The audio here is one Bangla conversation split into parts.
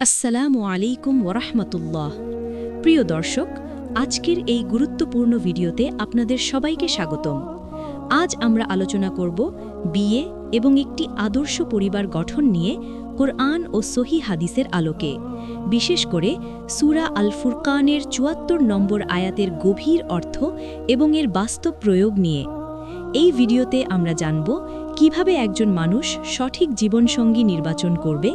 আসসালামু আলাইকুম ওরহমতুল্লাহ। প্রিয় দর্শক, আজকের এই গুরুত্বপূর্ণ ভিডিওতে আপনাদের সবাইকে স্বাগতম। আজ আমরা আলোচনা করব বিয়ে এবং একটি আদর্শ পরিবার গঠন নিয়ে কোরআন ও সহিহ হাদিসের আলোকে, বিশেষ করে সূরা আল ফুরকানের ৭৪ নম্বর আয়াতের গভীর অর্থ এবং এর বাস্তব প্রয়োগ নিয়ে। এই ভিডিওতে আমরা জানব কিভাবে একজন মানুষ সঠিক জীবনসঙ্গী নির্বাচন করবে,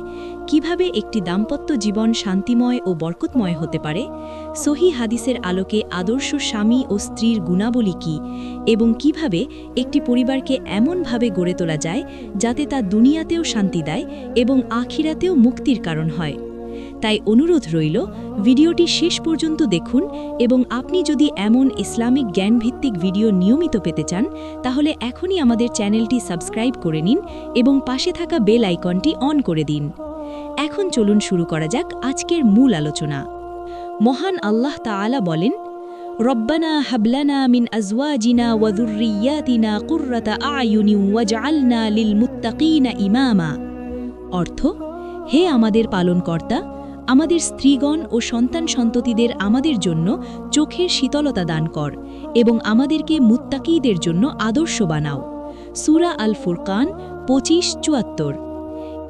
কিভাবে একটি দাম্পত্য জীবন শান্তিময় ও বরকতময় হতে পারে, সহিহ হাদিসের আলোকে আদর্শ স্বামী ও স্ত্রীর গুণাবলী কী, এবং কিভাবে একটি পরিবারকে এমনভাবে গড়ে তোলা যায় যাতে তা দুনিয়াতেও শান্তি দেয় এবং আখিরাতেও মুক্তির কারণ হয়। তাই অনুরোধ রইল, ভিডিওটি শেষ পর্যন্ত দেখুন এবং আপনি যদি এমন ইসলামিক জ্ঞানভিত্তিক ভিডিও নিয়মিত পেতে চান তাহলে এখনই আমাদের চ্যানেলটি সাবস্ক্রাইব করে নিন এবং পাশে থাকা বেল আইকনটি অন করে দিন। এখন চলুন শুরু করা যাক আজকের মূল আলোচনা। মহান আল্লাহ তাআলা বলেন, রব্বানা হাবলানা মিন আজওয়াজিনা ওয়া যুররিয়াতিনা কুররাতা আ'য়ুনিন ওয়াজআলনা লিল মুত্তাকিনা ইমামা। অর্থ, হে আমাদের পালনকর্তা, আমাদের স্ত্রীগণ ও সন্তান সন্ততিদের আমাদের জন্য চোখের শীতলতা দান কর এবং আমাদেরকে মুত্তাকীদের জন্য আদর্শ বানাও। সূরা আল ফুরকান ২৫-৭৪।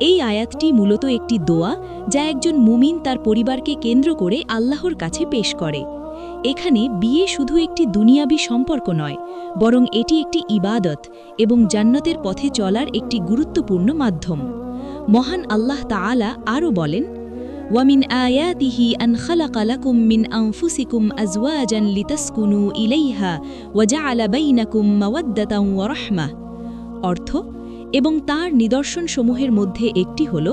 এই আয়াতটি মূলত একটি দোয়া যা একজন মুমিন তার পরিবারকে কেন্দ্র করে আল্লাহর কাছে পেশ করে। এখানে বিয়ে শুধু একটি দুনিয়াবী সম্পর্ক নয়, বরং এটি একটি ইবাদত এবং জান্নাতের পথে চলার একটি গুরুত্বপূর্ণ মাধ্যম। মহান আল্লাহ তাআলা আরও বলেন, وَمِنْ آيَاتِهِ أَنْ خَلَقَ لَكُم مِّنْ أَنفُسِكُمْ أَزْوَاجًا لِتَسْكُنُوا إِلَيْهَا وَجَعَلَ بَيْنَكُم مَّوَدَّةً وَرَحْمَةً। অর্থ, এবং তার নিদর্শনসমূহের মধ্যে একটি হল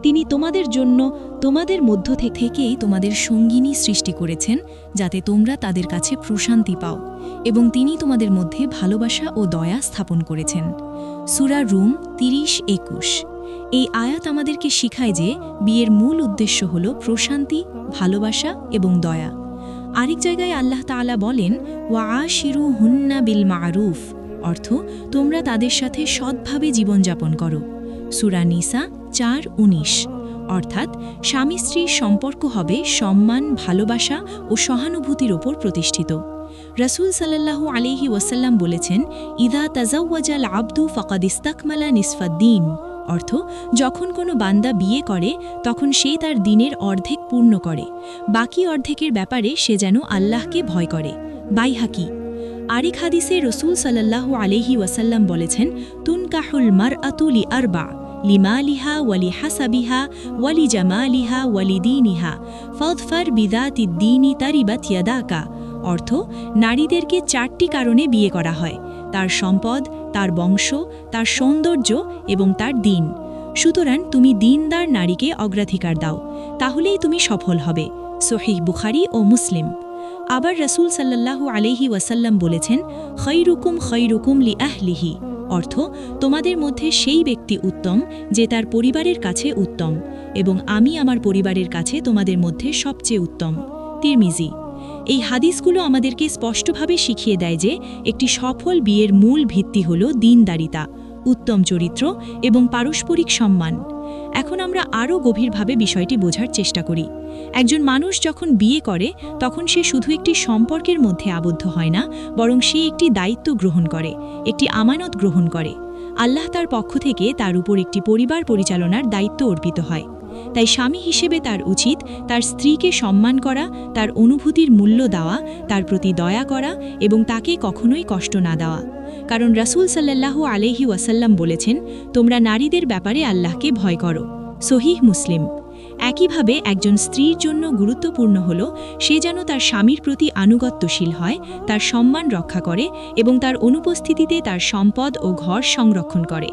তিনি তোমাদের জন্য তোমাদের মধ্য থেকেই তোমাদের সঙ্গিনী সৃষ্টি করেছেন যাতে তোমরা তাদের কাছে প্রশান্তি পাও, এবং তিনি তোমাদের মধ্যে ভালোবাসা ও দয়া স্থাপন করেছেন। সূরা রুম ৩০-২১। এই আয়াত আমাদেরকে শিখায় যে বিয়ের মূল উদ্দেশ্য হল প্রশান্তি, ভালোবাসা এবং দয়া। আরেক জায়গায় আল্লাহ তাআলা বলেন, ওয়াআশিরুহুন্না বিল মা'রুফ। অর্থ, তোমরা তাদের সাথে সৎভাবে জীবনযাপন করো। সূরা নিসা ৪-১৯। অর্থাৎ স্বামী স্ত্রীর সম্পর্ক হবে সম্মান, ভালোবাসা ও সহানুভূতির ওপর প্রতিষ্ঠিত। রাসূল সাল্লাল্লাহু আলাইহি ওয়াসাল্লাম বলেছেন, ইযা তাযাওয়াজাল আবদু ফাকাদ ইসতাকমালা নিসফাদ-দীন। অর্থ, যখন কোনো বান্দা বিয়ে করে তখন সে তার দিনের অর্ধেক পূর্ণ করে, বাকি অর্ধেকের ব্যাপারে সে যেন আল্লাহকে ভয় করে। বাইহাকি। আরেক হাদিসে রাসূল সাল্লাল্লাহু আলাইহি ওয়াসাল্লাম বলেছেন, তুনকাহুল মারআতু লিআরবা, লিমালিহা ওয়ালি হাসাবিহা ওয়ালি জামালিহা ওয়ালি দীনিহা ফাযফার বিযাতিদ-দীনি তারিবাত ইয়াদাকা। অর্থ, নারীদেরকে ৪টি কারণে বিয়ে করা হয়: তার সম্পদ, তার বংশ, তার সৌন্দর্য এবং তার দিন। সুতরাং তুমি দীনদার নারীকে অগ্রাধিকার দাও, তাহলেই তুমি সফল হবে। সহিহ বুখারী ও মুসলিম। আবার রাসূল সাল্লাল্লাহু আলাইহি ওয়াসাল্লাম বলেছেন, খৈরুকুম খৈরুকুম লিআহলিহি। অর্থ, তোমাদের মধ্যে সেই ব্যক্তি উত্তম যে তার পরিবারের কাছে উত্তম, এবং আমি আমার পরিবারের কাছে তোমাদের মধ্যে সবচেয়ে উত্তম। তিরমিজি। এই হাদিসগুলো আমাদেরকে স্পষ্টভাবে শিখিয়ে দেয় যে একটি সফল বিয়ের মূল ভিত্তি হল দ্বীনদারিতা, উত্তম চরিত্র এবং পারস্পরিক সম্মান। এখন আমরা আরও গভীরভাবে বিষয়টি বোঝার চেষ্টা করি। একজন মানুষ যখন বিয়ে করে তখন সে শুধু একটি সম্পর্কের মধ্যে আবদ্ধ হয় না, বরং সে একটি দায়িত্ব গ্রহণ করে, একটি আমানত গ্রহণ করে। আল্লাহ তার পক্ষ থেকে তার উপর একটি পরিবার পরিচালনার দায়িত্ব অর্পিত হয়। তাই স্বামী হিসেবে তার উচিত তার স্ত্রীকে সম্মান করা, তার অনুভূতির মূল্য দেওয়া, তার প্রতি দয়া করা এবং তাকে কখনোই কষ্ট না দেওয়া। কারণ রাসূল সাল্লাল্লাহু আলাইহি ওয়াসাল্লাম বলেছেন, তোমরা নারীদের ব্যাপারে আল্লাহকে ভয় করো। সহিহ মুসলিম। একইভাবে একজন স্ত্রীর জন্য গুরুত্বপূর্ণ হল সে যেন তার স্বামীর প্রতি আনুগত্যশীল হয়, তার সম্মান রক্ষা করে এবং তার অনুপস্থিতিতে তার সম্পদ ও ঘর সংরক্ষণ করে।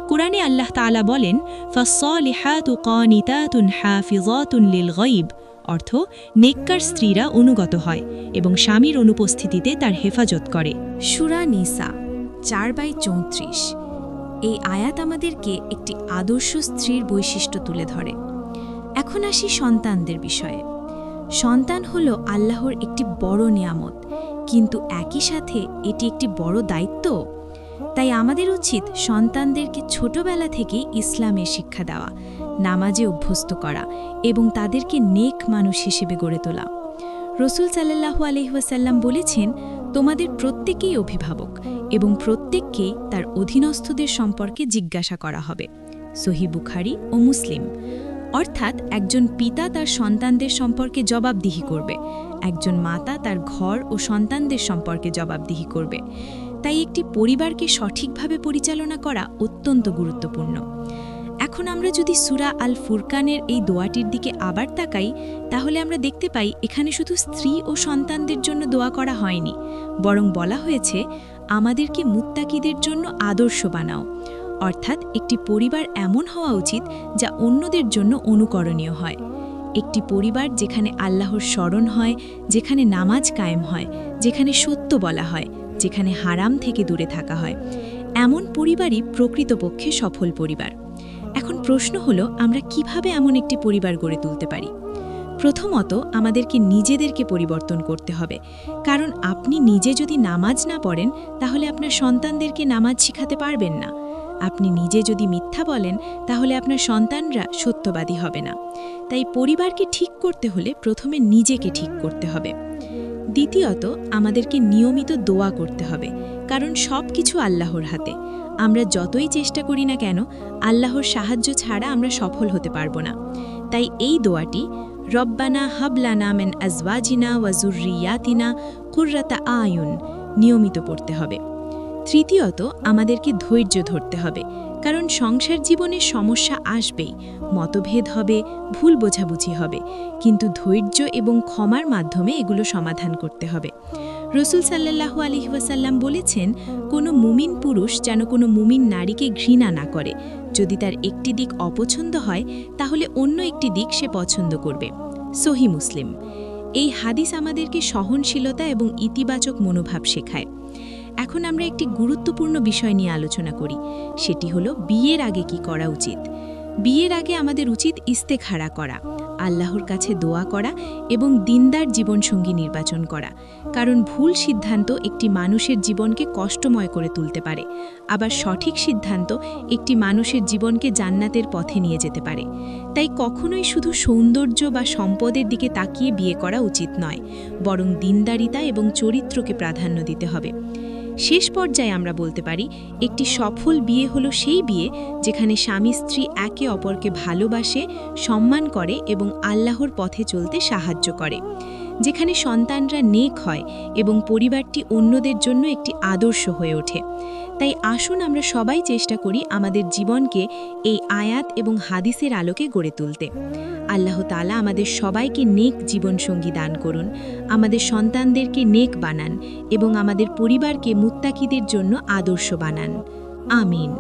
কুরআনে আল্লাহ তাআলা বলেন, ফাসসালিহাতু কানিতাতুন হাফিযাতুন লিল-গায়ব। অর্থ, নেককার স্ত্রীরা অনুগত হয় এবং স্বামীর অনুপস্থিতিতে তার হেফাজত করে। সূরা নিসা ৪/৩৪। এই আয়াত আমাদেরকে একটি আদর্শ স্ত্রীর বৈশিষ্ট্য তুলে ধরে। এখন আসি সন্তানদের বিষয়ে। সন্তান হল আল্লাহর একটি বড় নিয়ামত, কিন্তু একই সাথে এটি একটি বড় দায়িত্ব। তাই আমাদের উচিত সন্তানদেরকে ছোটবেলা থেকেই ইসলামের শিক্ষা দেওয়া, নামাজে অভ্যস্ত করা এবং তাদেরকে নেক মানুষ হিসেবে গড়ে তোলা। রসুল সাল্লাল্লাহু আলাইহি ওয়াসাল্লাম বলেছেন, তোমাদের প্রত্যেকেই অভিভাবক এবং প্রত্যেককেই তার অধীনস্থদের সম্পর্কে জিজ্ঞাসা করা হবে। সহিহ বুখারী ও মুসলিম। অর্থাৎ একজন পিতা তার সন্তানদের সম্পর্কে জবাবদিহি করবে, একজন মাতা তার ঘর ও সন্তানদের সম্পর্কে জবাবদিহি করবে। তাই একটি পরিবারকে সঠিকভাবে পরিচালনা করা অত্যন্ত গুরুত্বপূর্ণ। এখন আমরা যদি সূরা আল ফুরকানের এই দোয়াটির দিকে আবার তাকাই, তাহলে আমরা দেখতে পাই এখানে শুধু স্ত্রী ও সন্তানদের জন্য দোয়া করা হয়নি, বরং বলা হয়েছে আমাদেরকে মুত্তাকিদের জন্য আদর্শ বানাও। অর্থাৎ একটি পরিবার এমন হওয়া উচিত যা অন্যদের জন্য অনুকরণীয় হয়। একটি পরিবার যেখানে আল্লাহর স্মরণ হয়, যেখানে নামাজ কায়েম হয়, যেখানে সত্য বলা হয়, যেখানে হারাম থেকে দূরে থাকা হয়, এমন পরিবারই প্রকৃতপক্ষে সফল পরিবার। এখন প্রশ্ন হলো, আমরা কিভাবে এমন একটি পরিবার গড়ে তুলতে পারি? প্রথমত, আমাদেরকে নিজেদেরকে পরিবর্তন করতে হবে, কারণ আপনি নিজে যদি নামাজ না পড়েন তাহলে আপনার সন্তানদেরকে নামাজ শিখাতে পারবেন না। আপনি নিজে যদি মিথ্যা বলেন তাহলে আপনার সন্তানরা সত্যবাদী হবে না। তাই পরিবারকে ঠিক করতে হলে প্রথমে নিজেকে ঠিক করতে হবে। দ্বিতীয়ত, আমাদেরকে নিয়মিত দোয়া করতে হবে, কারণ সব কিছু আল্লাহর হাতে। আমরা যতই চেষ্টা করি না কেন, আল্লাহর সাহায্য ছাড়া আমরা সফল হতে পারব না। তাই এই দোয়াটি, রব্বানা হাবলানা মিন আজওয়াজিনা ওয়া যুররিয়াতিনা কুররাতা আয়ুন, নিয়মিত পড়তে হবে। তৃতীয়ত, আমাদেরকে ধৈর্য ধরতে হবে, কারণ সংসার জীবনে সমস্যা আসবেই, মতভেদ হবে, ভুল বোঝাবুঝি হবে, কিন্তু ধৈর্য এবং ক্ষমার মাধ্যমে এগুলো সমাধান করতে হবে। রসুল সাল্লাল্লাহু আলাইহি ওয়াসাল্লাম বলেছেন, কোনো মুমিন পুরুষ যেন কোনো মুমিন নারীকে ঘৃণা না করে। যদি তার একটি দিক অপছন্দ হয় তাহলে অন্য একটি দিক সে পছন্দ করবে। সহিহ মুসলিম। এই হাদিস আমাদেরকে সহনশীলতা এবং ইতিবাচক মনোভাব শেখায়। এখন আমরা একটি গুরুত্বপূর্ণ বিষয় নিয়ে আলোচনা করি, সেটি হলো বিয়ের আগে কি করা উচিত। বিয়ের আগে আমাদের উচিত ইস্তেখারা করা, আল্লাহর কাছে দোয়া করা এবং দিনদার জীবনসঙ্গী নির্বাচন করা, কারণ ভুল সিদ্ধান্ত একটি মানুষের জীবনকে কষ্টময় করে তুলতে পারে, আবার সঠিক সিদ্ধান্ত একটি মানুষের জীবনকে জান্নাতের পথে নিয়ে যেতে পারে। তাই কখনোই শুধু সৌন্দর্য বা সম্পদের দিকে তাকিয়ে বিয়ে করা উচিত নয়, বরং দিনদারিতা এবং চরিত্রকে প্রাধান্য দিতে হবে। শেষ পর্যায়ে আমরা বলতে পারি, একটি সফল বিয়ে হলো সেই বিয়ে যেখানে স্বামী স্ত্রী একে অপরকে ভালোবাসে, সম্মান করে এবং আল্লাহর পথে চলতে সাহায্য করে, যেখানে সন্তানরা নেক হয় এবং পরিবারটি অন্যদের জন্য একটি আদর্শ হয়ে ওঠে। তাই আসুন আমরা সবাই চেষ্টা করি আমাদের জীবনকে এই আয়াত এবং হাদিসের আলোকে গড়ে তুলতে। আল্লাহ তাআলা আমাদের সবাইকে নেক জীবনসঙ্গী দান করুন, আমাদের সন্তানদেরকে নেক বানান এবং আমাদের পরিবারকে মুত্তাকিদের জন্য আদর্শ বানান। আমিন।